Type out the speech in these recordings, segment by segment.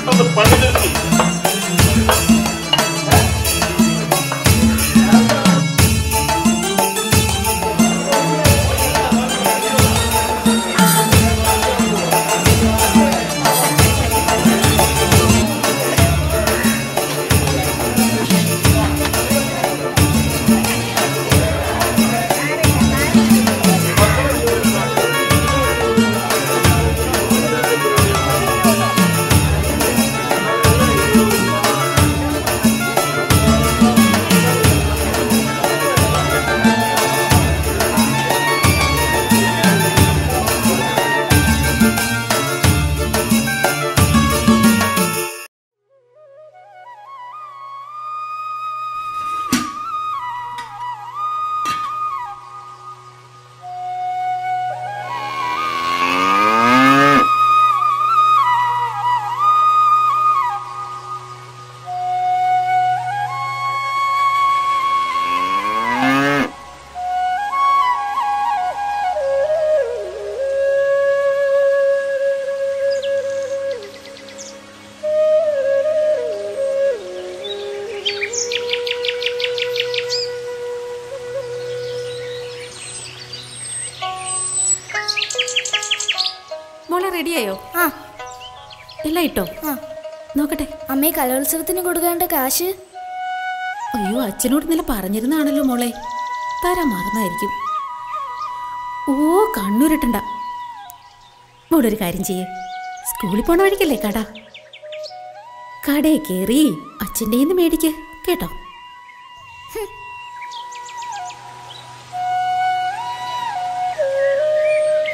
പെട്ടെന്ന് പണി നിർത്തി. മോളെ റെഡിയായോ? ആ എല്ലാം ഇട്ടോ? ആ നോക്കട്ടെ. അമ്മേ, കലോത്സവത്തിന് കൊടുക്കേണ്ട കാശ്? അയ്യോ, അച്ഛനോട് ഇന്നലെ പറഞ്ഞിരുന്നാണല്ലോ മോളെ. തരാൻ മറന്നായിരിക്കും. ഓ, കണ്ണൂരിട്ടണ്ട. മോളൊരു കാര്യം ചെയ്യേ, സ്കൂളിൽ പോണ വഴിക്കല്ലേ കട. കടയിൽ കയറി അച്ഛൻ്റെ നിന്ന് മേടിക്ക് കേട്ടോ.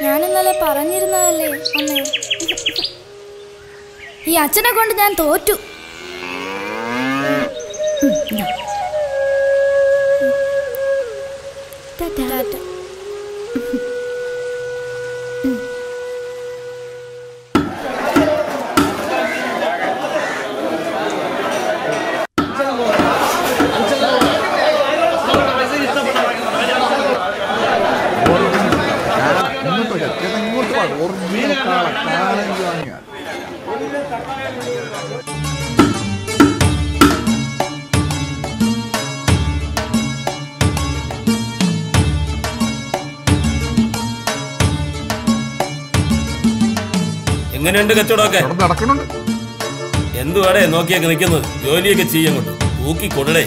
ഞാനിന്നലെ പറഞ്ഞിരുന്നതല്ലേ അമ്മേ. ഈ അച്ഛനെ കൊണ്ട് ഞാൻ തോറ്റു. ടാറ്റ. എങ്ങനെയുണ്ട് കച്ചവടമൊക്കെ? എന്തുവാടേ നോക്കിയൊക്കെ നിൽക്കുന്നത്? ജോലിയൊക്കെ ചെയ്യങ്ങോട്ട് ഊക്കി കൊടുടേ.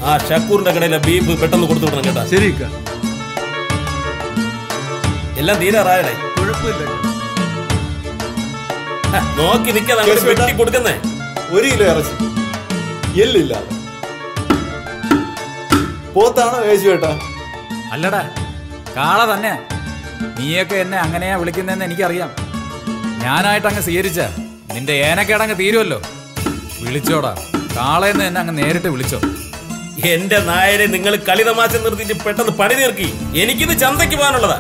ആ ഷക്കൂറിന്റെ കടയിലെ ബീഫ് പെട്ടെന്ന് കൊടുത്തു വിടണം കേട്ടാ. ശരി, എല്ലാം തീരാറായടേ. നോക്കി നിൽക്കാതെ വെട്ടി കൊടുക്കുന്നേ. 1 കിലോ ഇറച്ചി എല്ലില്ലാതെ പോത്താണോ യേശു ചേട്ടാ? അല്ലടാ, കാള തന്നെ. നീയൊക്കെ എന്നെ അങ്ങനെയാ വിളിക്കുന്നതെന്ന് എനിക്കറിയാം. ഞാനായിട്ട് അങ്ങ് സ്വീകരിച്ച നിന്റെ ഏനക്കേടങ്ങ് തീരുമല്ലോ. വിളിച്ചോടാ, കാളയെന്ന് എന്നെ അങ്ങ് നേരിട്ട് വിളിച്ചോ. എന്റെ നായരെ, നിങ്ങൾ കളി തമാശ നിർത്തിയിട്ട് പെട്ടെന്ന് പണി തീർക്കി. എനിക്കിത് ചന്തയ്ക്ക് പോകാനുള്ളതാ.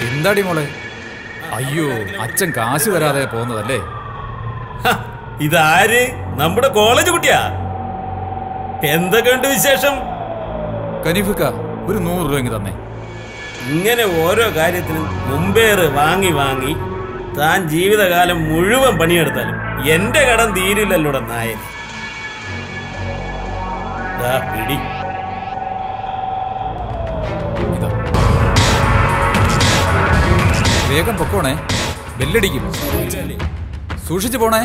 എന്താടി മോളെ? അയ്യോ, അച്ഛൻ കാശ് വരാതെ പോകുന്നതല്ലേ? ഇതാര്? നമ്മുടെ കോളേജ് കുട്ടിയാ. എന്തൊക്കെയുണ്ട് വിശേഷം? കനീഫിക്ക, ഒരു 100 രൂപ തന്നെ. ഇങ്ങനെ ഓരോ കാര്യത്തിനും മുമ്പേറ് വാങ്ങി വാങ്ങി താൻ ജീവിതകാലം മുഴുവൻ പണിയെടുത്താലും എന്റെ കടം തീരില്ലല്ലോടെ നായൻ. പിടി. വേഗം പൊക്കോണേ, ബെല്ലടിക്കും. സൂക്ഷിച്ചു പോണേ.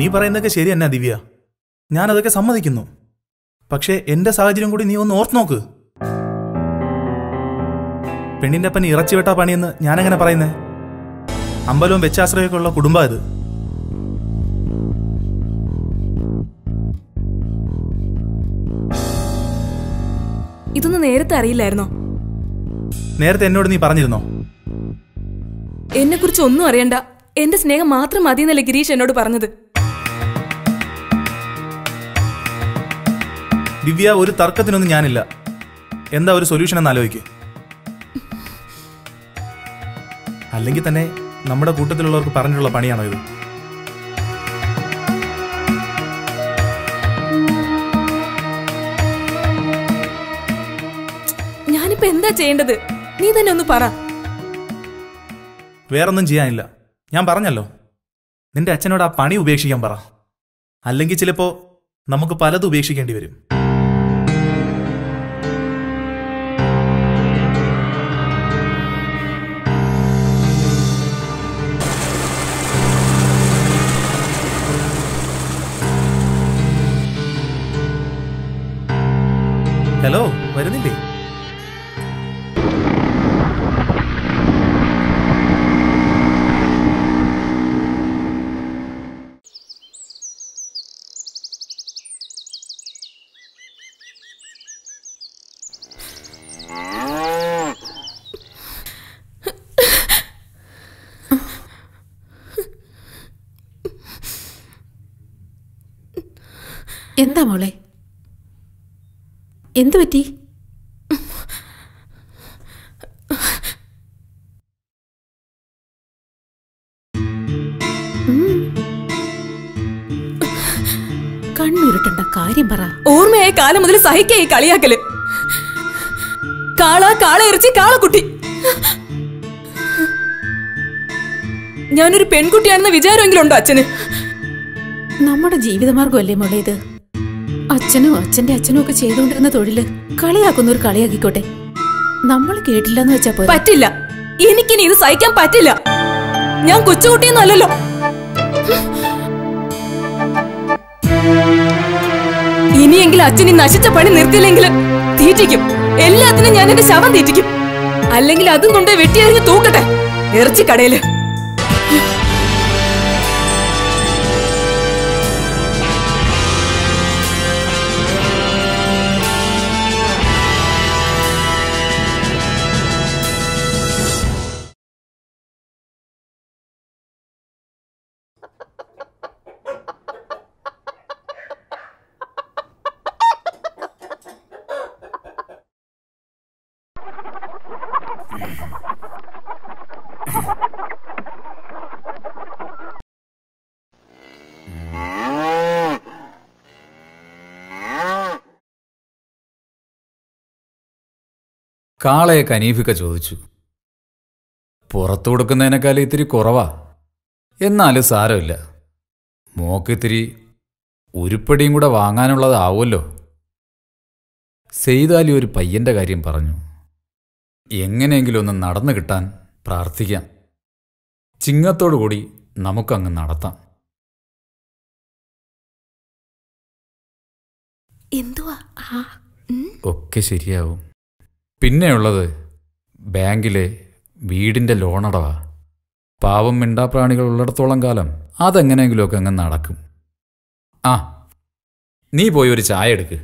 നീ പറയുന്നതൊക്കെ ശരി എന്നാ ദിവ്യ, ഞാനതൊക്കെ സമ്മതിക്കുന്നു. പക്ഷേ എൻ്റെ സാഹചര്യം കൂടി നീ ഒന്ന് ഓർത്ത് നോക്ക്. പെണ്ണിൻ്റെ അപ്പൻ ഇറച്ചി വെട്ടാ പണിയെന്ന് ഞാനെങ്ങനെ പറയുന്നേ? അമ്പലവും വെച്ചാശ്രയമൊക്കെ ഉള്ള കുടുംബം ഇത്. ഇതൊന്നും നേരത്തെ അറിയില്ലായിരുന്നോ? നേരത്തെ എന്നോട് നീ പറഞ്ഞിരുന്നോ? എന്നെ കുറിച്ച് ഒന്നും അറിയണ്ട, എന്റെ സ്നേഹം മാത്രം മതിയെന്നല്ലേ ഗിരീഷ് എന്നോട് പറഞ്ഞത്. ദിവ്യ, ഒരു തർക്കത്തിനൊന്നും ഞാനില്ല. എന്താ ഒരു സൊല്യൂഷൻ എന്ന് ആലോചിക്ക്. അല്ലെങ്കിൽ തന്നെ നമ്മുടെ കൂട്ടത്തിലുള്ളവർക്ക് പറഞ്ഞിട്ടുള്ള പണിയാണോ ഇത്? ഞാനിപ്പോ എന്താ ചെയ്യേണ്ടത്? നീ തന്നെ ഒന്ന് പറ. വേറൊന്നും ചെയ്യാനില്ല. ഞാൻ പറഞ്ഞല്ലോ, നിന്റെ അച്ഛനോട് ആ പണി ഉപേക്ഷിക്കാൻ പറ. അല്ലെങ്കിൽ ചിലപ്പോ നമുക്ക് പലതും ഉപേക്ഷിക്കേണ്ടി വരും. ഹലോ, വരുന്നില്ലേ? എന്താ മോളെ, എന്തു പറ്റി? കണ്ണുരുട്ടണ്ട, കാര്യം പറ. ഓർമ്മയായ കാലം മുതൽ സഹിക്കായി കളിയാക്കല്. കാള ഇറച്ചി കാളക്കുട്ടി. ഞാനൊരു പെൺകുട്ടിയാണെന്ന വിചാരമെങ്കിലും ഉണ്ടോ അച്ഛന്? നമ്മുടെ ജീവിതമാർഗമല്ലേ മോളെ ഇത്. അച്ഛനും അച്ഛന്റെ അച്ഛനും ഒക്കെ ചെയ്തുകൊണ്ടിരുന്ന തൊഴില് കളിയാക്കുന്നവർ കളിയാക്കിക്കോട്ടെ. നമ്മൾ കേട്ടില്ലെന്ന് വെച്ചാ പോരെ. പറ്റില്ല, എനിക്കിനി ഇത് സഹിക്കാൻ പറ്റില്ല. ഞാൻ കൊച്ചുകുട്ടിയൊന്നല്ലോ. ഇനിയെങ്കിലും അച്ഛൻ ഈ നശിച്ച പണി നിർത്തിയില്ലെങ്കിൽ തീറ്റിക്കും. എല്ലാത്തിനും ഞാൻ എന്റെ ശവം തീറ്റിക്കും. അല്ലെങ്കിൽ അതും കൊണ്ട് വെട്ടിയറിഞ്ഞ് തൂക്കട്ടെ ഇറച്ചിക്കടയില്. കാളയെ കനീഫിക്ക ചോദിച്ചു. പുറത്തു കൊടുക്കുന്നതിനേക്കാളും ഇത്തിരി കുറവാ, എന്നാലും സാരമില്ല. മോക്കിത്തിരി ഉരുപ്പടിയും കൂടെ വാങ്ങാനുള്ളതാവുമല്ലോ. സെയ്താലി ഒരു പയ്യന്റെ കാര്യം പറഞ്ഞു. എങ്ങനെയെങ്കിലും ഒന്ന് നടന്നു കിട്ടാൻ പ്രാർത്ഥിക്കാം. ചിങ്ങത്തോടുകൂടി നമുക്കങ്ങ് നടത്താം. എന്തുവാ? ഒക്കെ ശരിയാവും. പിന്നെയുള്ളത് ബാങ്കിലെ വീടിൻ്റെ ലോണടവാ. പാവം മിണ്ടാപ്രാണികൾ ഉള്ളിടത്തോളം കാലം അതെങ്ങനെയെങ്കിലുമൊക്കെ അങ്ങ് നടക്കും. ആ, നീ പോയി ഒരു ചായ എടുക്ക്.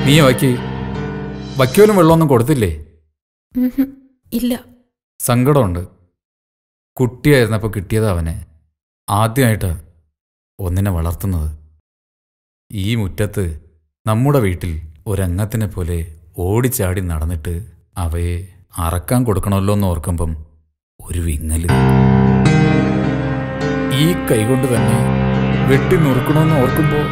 നീ വയ്ക്കോലും വെള്ളമൊന്നും കൊടുത്തില്ലേ? ഇല്ല. സങ്കടമുണ്ട്. കുട്ടിയായിരുന്നപ്പോൾ കിട്ടിയതാ അവനെ. ആദ്യമായിട്ട് ഒന്നിനെ വളർത്തുന്നത്. ഈ മുറ്റത്ത് നമ്മുടെ വീട്ടിൽ ഒരംഗത്തിനെ പോലെ ഓടിച്ചാടി നടന്നിട്ട് അവയെ അറക്കാൻ കൊടുക്കണമല്ലോ എന്ന് ഓർക്കുമ്പം ഒരു വിങ്ങല്. ഈ കൈകൊണ്ട് തന്നെ വെട്ടി നുറുക്കണമെന്ന് ഓർക്കുമ്പോൾ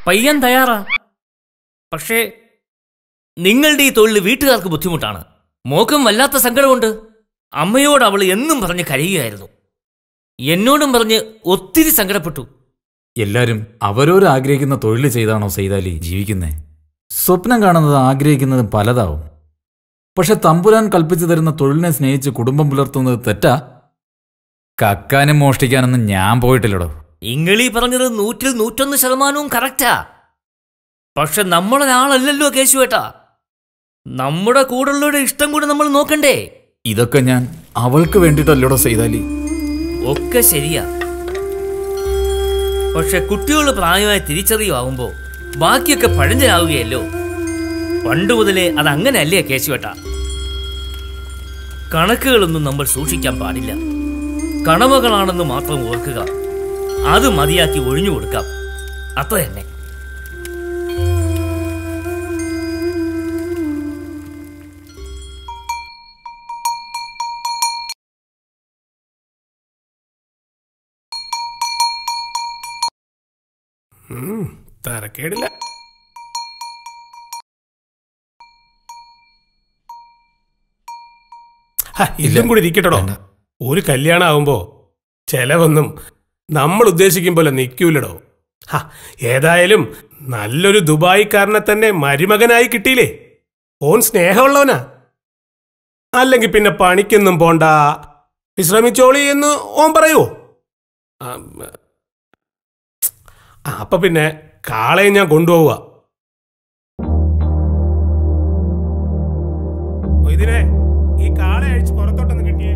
പയ്യൻ തയ്യാറാ. പക്ഷേ നിങ്ങളുടെ ഈ തൊഴിൽ വീട്ടുകാർക്ക് ബുദ്ധിമുട്ടാണ്. മോക്കും വല്ലാത്ത സങ്കടമുണ്ട്. അമ്മയോട് അവൾ എന്നും പറഞ്ഞ് കരയുകയായിരുന്നു. എന്നോടും പറഞ്ഞ് ഒത്തിരി സങ്കടപ്പെട്ടു. എല്ലാരും അവരോര് ആഗ്രഹിക്കുന്ന തൊഴിൽ ചെയ്താണോ സൈതാലി ജീവിക്കുന്നേ? സ്വപ്നം കാണുന്നത് ആഗ്രഹിക്കുന്നതും പലതാവും. പക്ഷെ തമ്പുരാൻ കൽപ്പിച്ചു തരുന്ന തൊഴിലിനെ സ്നേഹിച്ച് കുടുംബം പുലർത്തുന്നത് തെറ്റാ? കക്കാനും മോഷ്ടിക്കാനൊന്നും ഞാൻ പോയിട്ടില്ലടോ. ഇങ്ങളീ പറഞ്ഞത് 100% കറക്റ്റാ. പക്ഷെ നമ്മളൊരാളല്ലല്ലോ കേശുവേട്ടാ. നമ്മുടെ കൂടെയുള്ളവരുടെ ഇഷ്ടം കൂടെ നമ്മൾ നോക്കണ്ടേ? ഇതൊക്കെ ഞാൻ അവൾക്ക് വേണ്ടിയിട്ടല്ലോടോ സൈതാലി. ഒക്കെ ശരിയാ. പക്ഷെ കുട്ടികൾ പ്രായമായി തിരിച്ചറിയുമാവുമ്പോ ബാക്കിയൊക്കെ പഴഞ്ചനാവുകയല്ലോ. പണ്ടുമുതലേ അതങ്ങനെയല്ലേ കേശുവേട്ടാ? കണക്കുകളൊന്നും നമ്മൾ സൂക്ഷിക്കാൻ പാടില്ല. കണവകളാണെന്ന് മാത്രം ഓർക്കുക. അത് മതിയാക്കി ഒഴിഞ്ഞു കൊടുക്കാം. അത്ര തന്നെ. തരക്കേടില്ല. ഇതും കൂടി ഇരിക്കട്ടോ. ഒരു കല്യാണം ആവുമ്പോ ചെലവൊന്നും നമ്മൾ ഉദ്ദേശിക്കും പോലെ നിൽക്കൂലടോ. ഏതായാലും നല്ലൊരു ദുബായിക്കാരനെ തന്നെ മരുമകനായി കിട്ടിയില്ലേ. ഓൻ സ്നേഹമുള്ളവനാ. അല്ലെങ്കിൽ പിന്നെ പണിക്കൊന്നും പോണ്ട, വിശ്രമിച്ചോളി എന്ന് ഓൻ പറയുവോ? അപ്പൊ പിന്നെ കാളയെ ഞാൻ കൊണ്ടുപോവുക. ഇതിനെ ഈ കാളെ അഴിച്ച് പുറത്തോട്ടൊന്ന് കിട്ടിയേ.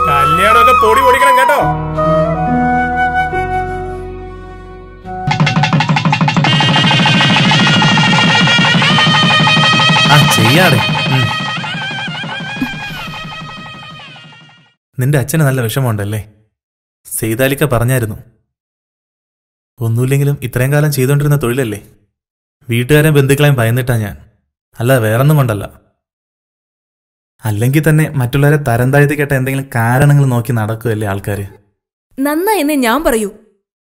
കല്യാണമൊക്കെ പൊടി പൊടിക്കണം കേട്ടോ. ചെയ്യാതെ. നിന്റെ അച്ഛന് നല്ല വിഷമമുണ്ടല്ലേ? സെയ്താലിക്ക പറഞ്ഞായിരുന്നു. ഒന്നുമില്ലെങ്കിലും ഇത്രയും കാലം ചെയ്തുകൊണ്ടിരുന്ന തൊഴിലല്ലേ. വീട്ടുകാരെയും ബന്ധുക്കളെയും ഭയന്നിട്ടാ ഞാൻ, അല്ല വേറൊന്നും കൊണ്ടല്ല. അല്ലെങ്കിൽ തന്നെ മറ്റുള്ളവരെ തരം താഴ്ത്തി കേട്ട എന്തെങ്കിലും കാരണങ്ങൾ നോക്കി നടക്കുകയല്ലേ ആൾക്കാര്. നന്നായെന്നേ ഞാൻ പറയൂ.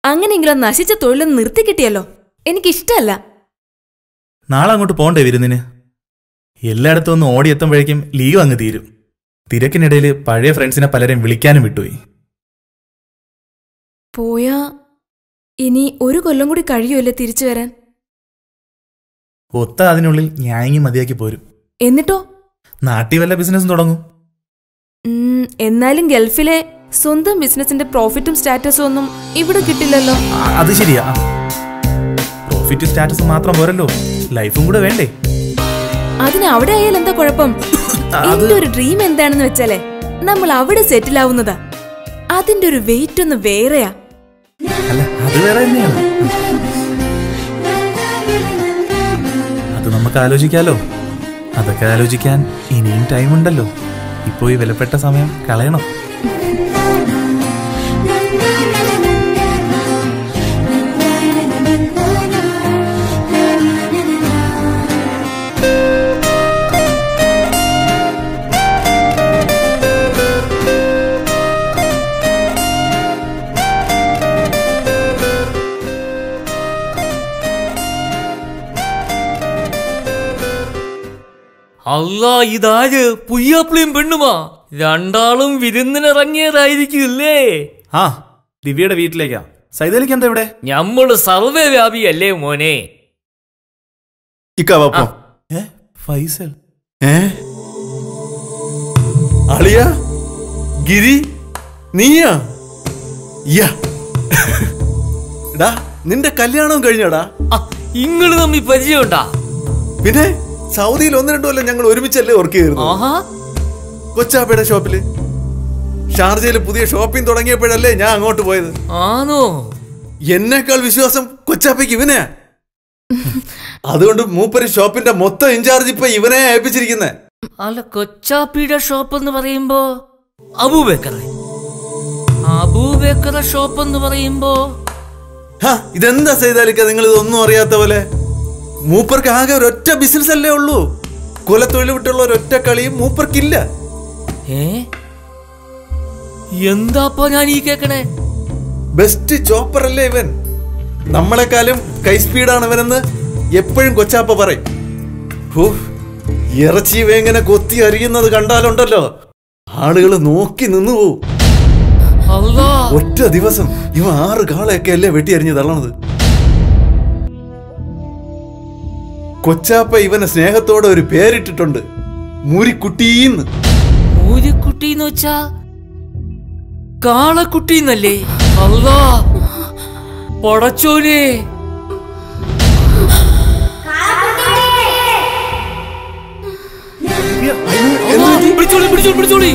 അങ്ങനെയെങ്കിലും നശിച്ച തൊഴിലൊന്ന് നിർത്തി കിട്ടിയല്ലോ. എനിക്കിഷ്ടല്ല. നാളെ അങ്ങോട്ട് പോണ്ടേ വിരുന്നിന്? എല്ലായിടത്തും ഒന്ന് ഓടിയെത്തുമ്പോഴേക്കും ലീവ് അങ്ങ് തീരും. തിരക്കിനിടയിൽ പഴയ ഫ്രണ്ട്സിനെ പലരെയും വിളിക്കാനും വിട്ടുപോയി. പോയാ ഇനി 1 കൊല്ലം കൂടി കഴിയുമല്ലേ തിരിച്ചു വരാൻ? ഒത്ത അതിനുള്ളിൽ ഞായങ്ങി മതിയാക്കി പോരും. എന്നിട്ടോ? നാട്ടിൽ വല്ല ബിസിനസ്സും തുടങ്ങും. എന്നാലും ഗൾഫിലെ സ്വന്തം ബിസിനസിന്റെ പ്രോഫിറ്റും സ്റ്റാറ്റസും ഒന്നും ഇവിടെ കിട്ടില്ലല്ലോ. അത് ശരിയാ. പ്രോഫിറ്റ് സ്റ്റാറ്റസ് മാത്രം പോരല്ലോ, ലൈഫും കൂടെ വേണ്ടേ? അതിന് അവിടെ ആയാൽ എന്താ കുഴപ്പം? എന്റെ ഒരു ഡ്രീം എന്താണെന്ന് വെച്ചാലേ നമ്മൾ അവിടെ സെറ്റിൽ ആവുന്നതാ. അതിന്റെ ഒരു വെയിറ്റ് ഒന്ന് വേറെയാ. അല്ല, അത് വേറെ തന്നെയാണ്. അത് നമുക്ക് ആലോചിക്കാലോ. അതൊക്കെ ആലോചിക്കാൻ ഇനിയും ടൈമുണ്ടല്ലോ. ഇപ്പോ ഈ വിലപ്പെട്ട സമയം കളയണം. അല്ലാ, ഇതാര്? പുയ്യാപ്പിളിയും പെണ്ണുമാ? രണ്ടാളും വിരുന്നിനിറങ്ങിയതായിരിക്കില്ലേ? ആ, ദിവ്യയുടെ വീട്ടിലേക്കാ. സൈതാലിക്ക് എന്താ ഇവിടെ? ഞമ്മള് സർവേ വ്യാപിയല്ലേ മോനെ. ഫൈസൽ അളിയ ഗിരി നീയാ യാ. എടാ നിന്റെ കല്യാണവും കഴിഞ്ഞടാ. ഇങ്ങള് തമ്മി പരിചയമുണ്ടാ? പിന്നെ സൗദിയിൽ 1-2 കൊല്ലം ഞങ്ങൾ ഒരുമിച്ചല്ലേ വർക്ക് ചെയ്തിരുന്നു. കൊച്ചാപ്പയുടെ ഷോപ്പില്. ഷാർജയിൽ പുതിയ ഷോപ്പിംഗ് തുടങ്ങിയപ്പോഴല്ലേ ഞാൻ അങ്ങോട്ട് പോയത്. ആണോ? എന്നേക്കാൾ വിശ്വാസം കൊച്ചാപ്പയ്ക്ക് ഇവനെ. അതുകൊണ്ട് മൂപ്പര് ഷോപ്പിന്റെ മൊത്തം ഇൻചാർജ് ഇപ്പൊ ഇവനെ ഏൽപ്പിച്ചിരിക്കുന്നേ. അല്ല, കൊച്ചാപ്പിയുടെ ഷോപ്പ് എന്ന് പറയുമ്പോ അബൂബക്കറ ഷോപ്പ് എന്ന് പറയുമ്പോ ഇതെന്താ ചെയ്താലിക്ക നിങ്ങൾ ഇതൊന്നും അറിയാത്ത പോലെ? മൂപ്പർക്ക് ആകെ ഒരൊറ്റ ബിസിനസ് അല്ലേ ഉള്ളൂ. കുലത്തൊഴിൽ വിട്ടുള്ള ഒരൊറ്റ കളിയും മൂപ്പർക്കില്ല. എന്താപ്പോ ഞാൻ ഈ കേക്കണേ? ബെസ്റ്റ് ചോപ്പർ അല്ലേ ഇവൻ. നമ്മളെക്കാളും കൈ സ്പീഡാണ് ഇവനെന്ന് എപ്പോഴും കൊച്ചാപ്പ പറയും. ഇറച്ചി വേങ്ങനെ കൊത്തി അരിയുന്നത് കണ്ടാലുണ്ടല്ലോ ആളുകൾ നോക്കി നിന്നു പോവും. ഒറ്റ ദിവസം ഇവ 6 കാളയൊക്കെ അല്ലേ വെട്ടി അരിഞ്ഞ് തള്ളണത്. കൊച്ചാപ്പ ഇവനെ സ്നേഹത്തോടെ ഒരു പേരിട്ടിട്ടുണ്ട്, മൂരിക്കുട്ടീന്ന്. മൂരിക്കുട്ടീന്ന് വെച്ചാ കാളക്കുട്ടീന്നല്ലേ? അല്ലാ പടച്ചോനെ. പിടിച്ചോളി.